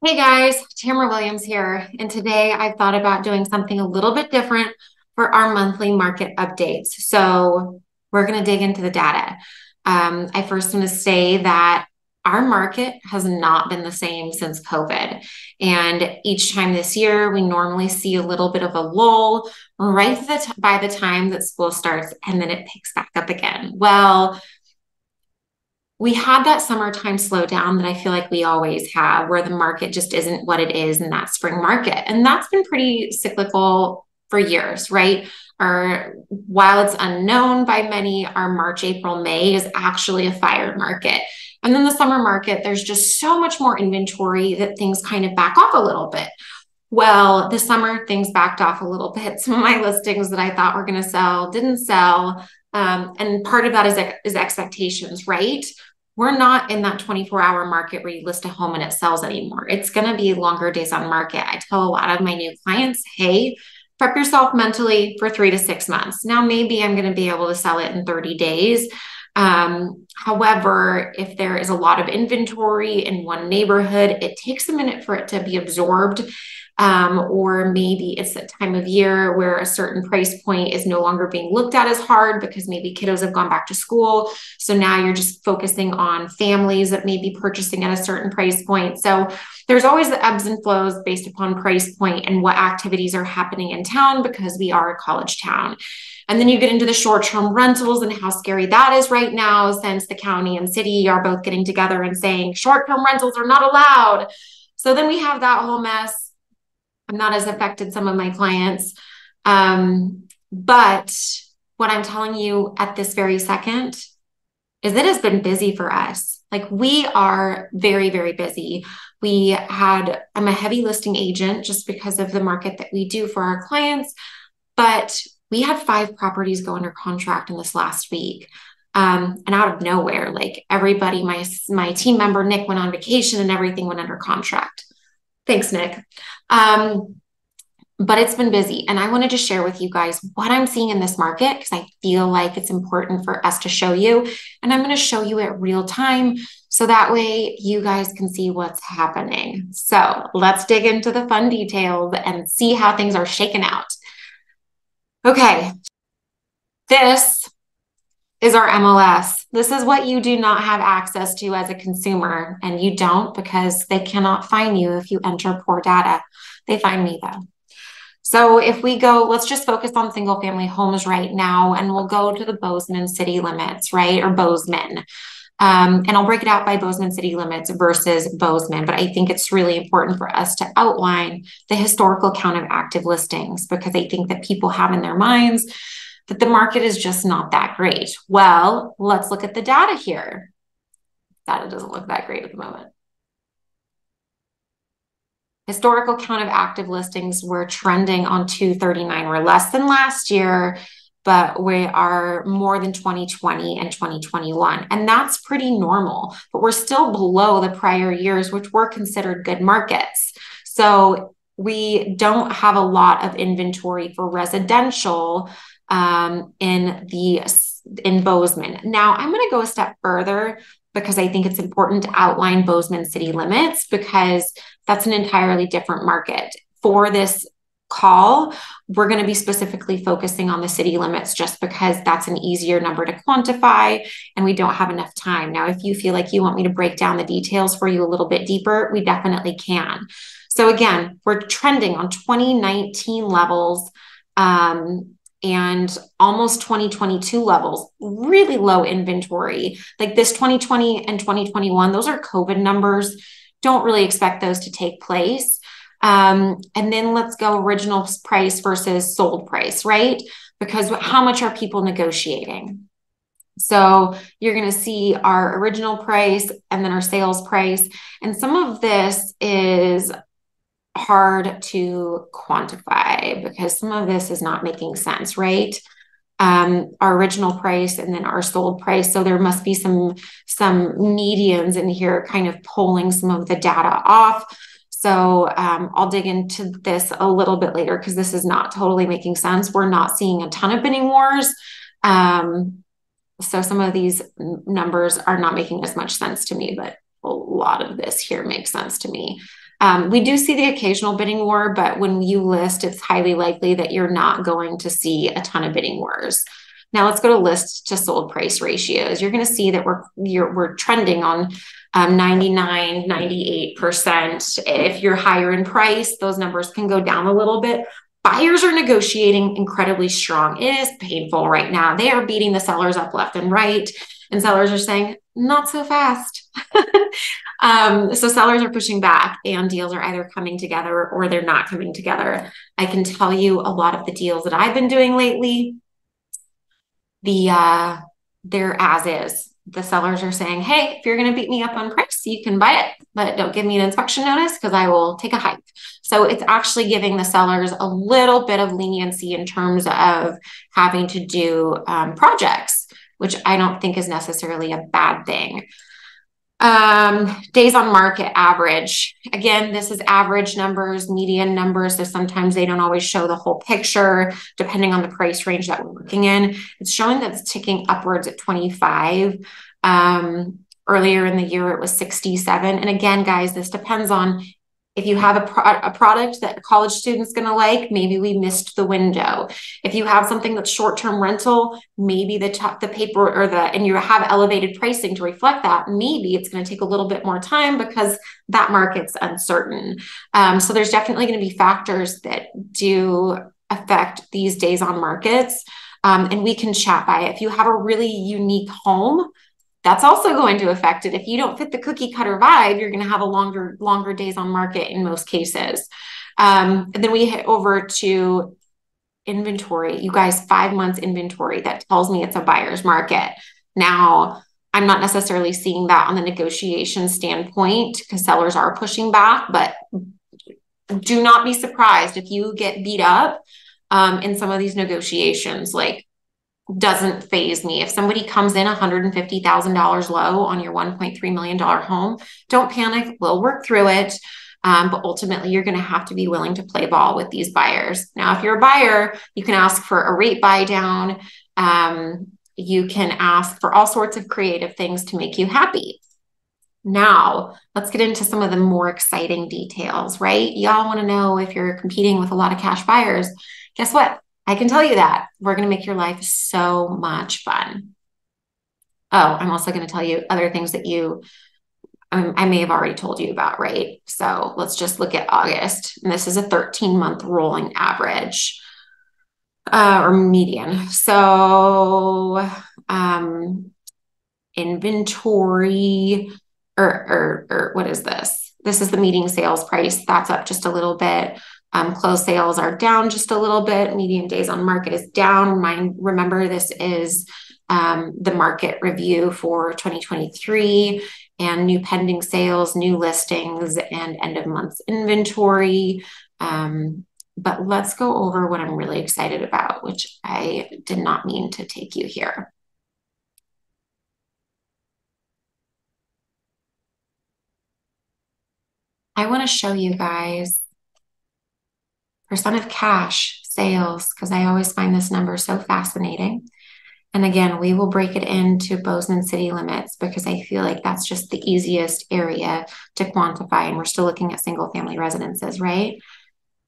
Hey guys, Tamara Williams here, and today I thought about doing something a little bit different for our monthly market updates. So we're going to dig into the data. I first want to say that our market has not been the same since COVID. And each time this year, we normally see a little bit of a lull by the time that school starts, and then it picks back up again. Well, we had that summertime slowdown that I feel like we always have, where the market just isn't what it is in that spring market. And that's been pretty cyclical for years, right? While it's unknown by many, our March, April, May is actually a fire market. And then the summer market, there's just so much more inventory that things kind of back off a little bit. Well, this summer, things backed off a little bit. Some of my listings that I thought were going to sell didn't sell. And part of that is expectations, right? We're not in that 24-hour market where you list a home and it sells anymore. It's going to be longer days on market. I tell a lot of my new clients, hey, prep yourself mentally for 3 to 6 months. Now, maybe I'm going to be able to sell it in 30 days. However, if there is a lot of inventory in one neighborhood, it takes a minute for it to be absorbed. Or maybe it's a time of year where a certain price point is no longer being looked at as hard because maybe kiddos have gone back to school. So now you're just focusing on families that may be purchasing at a certain price point. So there's always the ebbs and flows based upon price point and what activities are happening in town because we are a college town. And then you get into the short-term rentals and how scary that is right now, since the county and city are both getting together and saying short-term rentals are not allowed. So then we have that whole mess. I'm not as affected some of my clients. But what I'm telling you at this very second is it has been busy for us. Like we are very, very busy. I'm a heavy listing agent just because of the market that we do for our clients, but we had 5 properties go under contract in this last week. And out of nowhere, like everybody, my team member, Nick, went on vacation and everything went under contract. Thanks, Nick. But it's been busy. And I wanted to share with you guys what I'm seeing in this market because I feel like it's important for us to show you. And I'm going to show you it real time so that way you guys can see what's happening. So let's dig into the fun details and see how things are shaken out. Okay. This is our MLS. This is what you do not have access to as a consumer, and you don't because they cannot find you if you enter poor data. They find me though. So if we go, let's just focus on single family homes right now, and we'll go to the Bozeman city limits, right? Or Bozeman. And I'll break it out by Bozeman city limits versus Bozeman, but I think it's really important for us to outline the historical count of active listings because I think that people have in their minds that the market is just not that great. Well, let's look at the data here. Data doesn't look that great at the moment. Historical count of active listings, we're trending on 239. We're less than last year, but we are more than 2020 and 2021. And that's pretty normal, but we're still below the prior years, which were considered good markets. So we don't have a lot of inventory for residential in Bozeman. Now I'm going to go a step further because I think it's important to outline Bozeman city limits because that's an entirely different market. For this call, we're going to be specifically focusing on the city limits just because that's an easier number to quantify and we don't have enough time. Now, if you feel like you want me to break down the details for you a little bit deeper, we definitely can. So again, we're trending on 2019 levels, and almost 2022 levels, really low inventory. Like this 2020 and 2021, those are COVID numbers. Don't really expect those to take place. And then let's go original price versus sold price, right? Because how much are people negotiating? So you're going to see our original price and then our sales price. And some of this is hard to quantify because some of this is not making sense, right? Our original price and then our sold price. So there must be some medians in here kind of pulling some of the data off. So I'll dig into this a little bit later because this is not totally making sense. We're not seeing a ton of bidding wars. So some of these numbers are not making as much sense to me, but a lot of this here makes sense to me. We do see the occasional bidding war, but when you list, it's highly likely that you're not going to see a ton of bidding wars. Now let's go to list to sold price ratios. You're going to see that we're trending on 99, 98%. If you're higher in price, those numbers can go down a little bit. Buyers are negotiating incredibly strong. It is painful right now. They are beating the sellers up left and right, and sellers are saying, not so fast. So sellers are pushing back, and deals are either coming together or they're not coming together. I can tell you a lot of the deals that I've been doing lately, they're as is. The sellers are saying, hey, if you're going to beat me up on price, you can buy it, but don't give me an inspection notice because I will take a hike. So it's actually giving the sellers a little bit of leniency in terms of having to do projects, which I don't think is necessarily a bad thing. Days on market average. Again, this is average numbers, median numbers. So sometimes they don't always show the whole picture depending on the price range that we're looking in. It's showing that it's ticking upwards at 25. Earlier in the year, it was 67. And again, guys, this depends on if you have a product that a college student's going to like, maybe we missed the window. If you have something that's short-term rental, maybe the paper and you have elevated pricing to reflect that, maybe it's going to take a little bit more time because that market's uncertain. So there's definitely going to be factors that do affect these days on markets. And we can chat by it. If you have a really unique home, that's also going to affect it. If you don't fit the cookie cutter vibe, you're going to have a longer days on market in most cases. And then we hit over to inventory. You guys, 5 months inventory. That tells me it's a buyer's market. Now, I'm not necessarily seeing that on the negotiation standpoint because sellers are pushing back, but do not be surprised if you get beat up in some of these negotiations. Like, doesn't faze me. If somebody comes in $150,000 low on your $1.3 million home, don't panic. We'll work through it. But ultimately, you're going to have to be willing to play ball with these buyers. Now, if you're a buyer, you can ask for a rate buy down. You can ask for all sorts of creative things to make you happy. Now, let's get into some of the more exciting details, right? Y'all want to know if you're competing with a lot of cash buyers. Guess what? I can tell you that we're going to make your life so much fun. Oh, I'm also going to tell you other things that I may have already told you about, right? So let's just look at August. And this is a 13-month rolling average or median. So inventory or what is this? This is the median sales price. That's up just a little bit. Closed sales are down just a little bit. Median days on market is down. Remember, this is the market review for 2023 and new pending sales, new listings, and end of month inventory. But let's go over what I'm really excited about, which I did not mean to take you here. I want to show you guys percent of cash sales, because I always find this number so fascinating. And again, we will break it into Bozeman city limits because I feel like that's just the easiest area to quantify. And we're still looking at single family residences, right?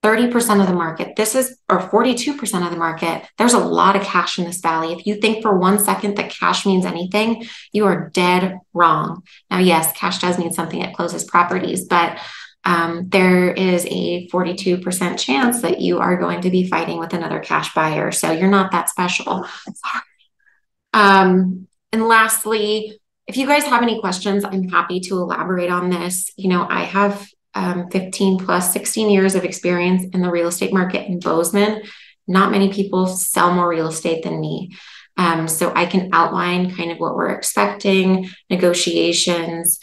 30% of the market, or 42% of the market, there's a lot of cash in this valley. If you think for 1 second that cash means anything, you are dead wrong. Now, yes, cash does mean something at closes properties, but there is a 42% chance that you are going to be fighting with another cash buyer. So you're not that special. And lastly, if you guys have any questions, I'm happy to elaborate on this. You know, I have 15 plus 16 years of experience in the real estate market in Bozeman. Not many people sell more real estate than me. So I can outline kind of what we're expecting, negotiations.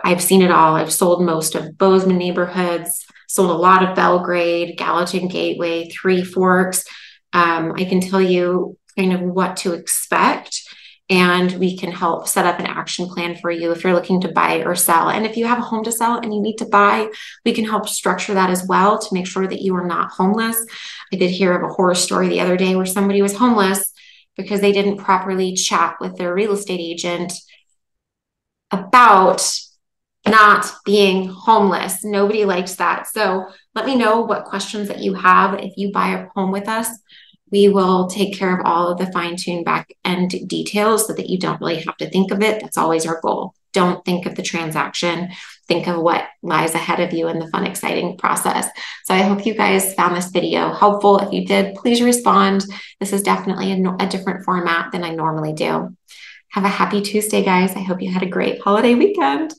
I've seen it all. I've sold most of Bozeman neighborhoods, sold a lot of Belgrade, Gallatin Gateway, Three Forks. I can tell you kind of what to expect, and we can help set up an action plan for you if you're looking to buy or sell. And if you have a home to sell and you need to buy, we can help structure that as well to make sure that you are not homeless. I did hear of a horror story the other day where somebody was homeless because they didn't properly chat with their real estate agent about not being homeless. Nobody likes that. So let me know what questions that you have. If you buy a home with us, we will take care of all of the fine-tuned back end details so that you don't really have to think of it. That's always our goal. Don't think of the transaction. Think of what lies ahead of you in the fun, exciting process. So I hope you guys found this video helpful. If you did, please respond. This is definitely a different format than I normally do. Have a happy Tuesday, guys. I hope you had a great holiday weekend.